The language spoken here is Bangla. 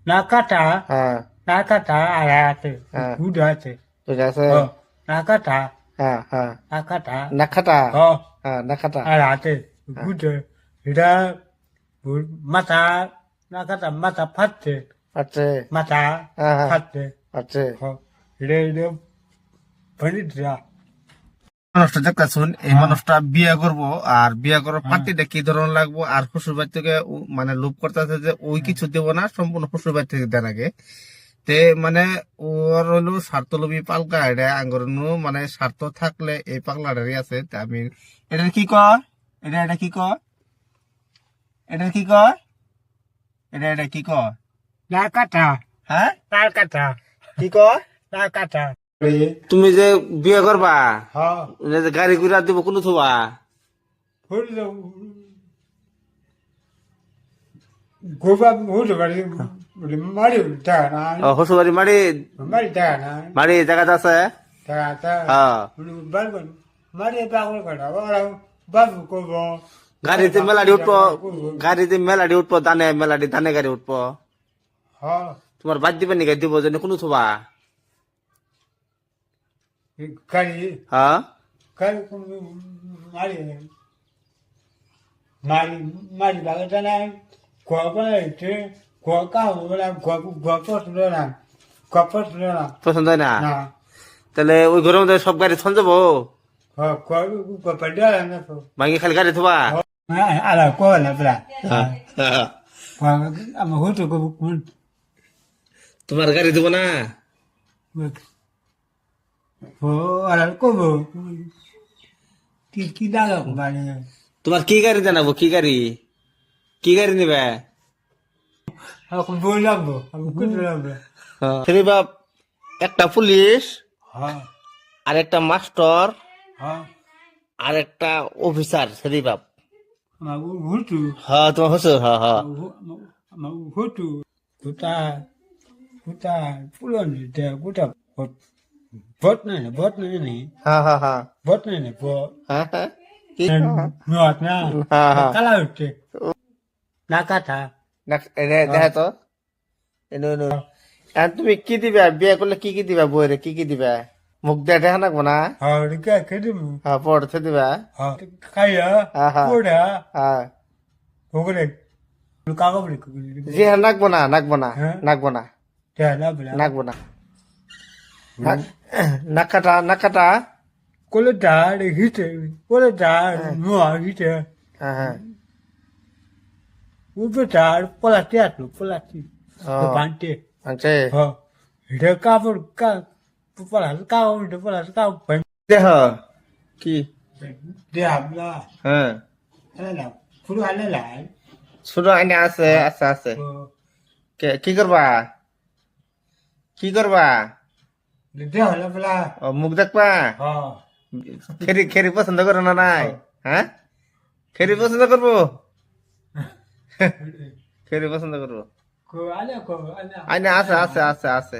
না কাটা হ্যাঁ না কাটা আর আছে হ্যাঁ গুড় আছে ঠিক আছে না কাটা হ্যাঁ হ্যাঁ না কাটা নাখাটা হ হ্যাঁ নাখাটা আর আছে হ্যাঁ গুড় এটা মাথা না কাটা মাথা ফাটছে আচ্ছা মাথা হ্যাঁ হ্যাঁ ফাটছে আচ্ছা হ এটা এটা পণ্ডিতরা মানুষটা দেখতেছুন এই মানুষটা বিয়ে করব আর বিয়ে করার পার্টিটা কি ধরনের লাগবো আর শ্বশুর বাড়ি থেকে মানে লোভ করতেছে যে ওই কিছু দেবো না সম্পূর্ণ শ্বশুর বাড়ি থেকে দেন আগে তে মানে ওর হলো স্বার্থলোভী পালকা এটা আঙ্গুর মানে স্বার্থ থাকলে এই পাগলাটারই আছে তা আমি এটার কি কয় এটা কি কয় এটার কি কয় এটা কি কয় না কাটা হ্যাঁ না কাটা কি কয় না কাটা তুমি যে বিয়ে করবা হ্যাঁ গাড়ি ঘুরা দিব কোনো থবা হলো গোবা হলো বাড়ি মারি টাকা না শ্বশুর বাড়ি মারি মারি টাকা না মারি জায়গাটা আছে টাকা হ্যাঁ বারবার মারি পাগল কাটা ওরা বাবু করবো গাড়িতে মেলাডি উঠবো গাড়িতে মেলাডি উঠবো দানে মেলাডি ধানে গাড়ি উঠবো হ্যাঁ তোমার বাদ দিবেন নাকি দিব যেন কোনো থবা গাড়ি হ্যাঁ গাড়ি মারি মারি মারি বাগাটা নাই ঘর বানাইছে ঘর কাউ ঘর ঘর পছন্দ না ঘর পছন্দ না পছন্দ হয় না না তাহলে ওই ঘরের মধ্যে সব গাড়ি থন যাবো ঘর ঘর পাড়া না তো ভাঙি খালি গাড়ি থবা ala ko la bla হ্যাঁ। ama hoto ko তোমার গাড়ি দেবো না ko ala ko bo ki daga ko bani তোমার কি গাড়ি জানাবো কি গাড়ি নিবে ako bo lambo ako ko lambo ফেরি বাপ একটা পুলিশ ha আর একটা মাস্টার ha আর একটা অফিসার ফেরি বাপ ma hoto হ্যাঁ তোমার হচ্ছে হ্যাঁ হ্যাঁ ma hoto kuta kuta pulon de kuta bot na ni হ্যাঁ হ্যাঁ হ্যাঁ bot na bot হ্যাঁ হ্যাঁ কি not na হ্যাঁ হ্যাঁ kala utte nakata দেখা তো এনো এনো আর তুমি কি দিবে বিয়ে করলে কি দিবা বইরে কি দিবা মুখ দিয়ে দেখা নাকবো না ha rika kedim হ্যাঁ পড়তে দিবা ha kaya Aha. koda হ্যাঁ ogre lukaga bri জি হ্যাঁ নাকবো না নাকবো না হ্যাঁ? নাকবো না ya la bla নাকবো না নাকাটা নাকাটা kola da de hite kola da no hite হ্যাঁ হ্যাঁ ube da pola teatro pola ti Oh. pante আচ্ছা ha de ka por ka pola ka de pola ka pen দেহ কি de habla হ্যাঁ ala furu ala la ছোট আইনে আছে আছে আছে কি করবা কি করবা de ala bla ও মুখ দেখবা ha খেরি খেরি পছন্দ করো না নাই হ্যাঁ খেরি পছন্দ করবো খেরি পছন্দ করবো ko ala আইনে আছে আছে আছে আছে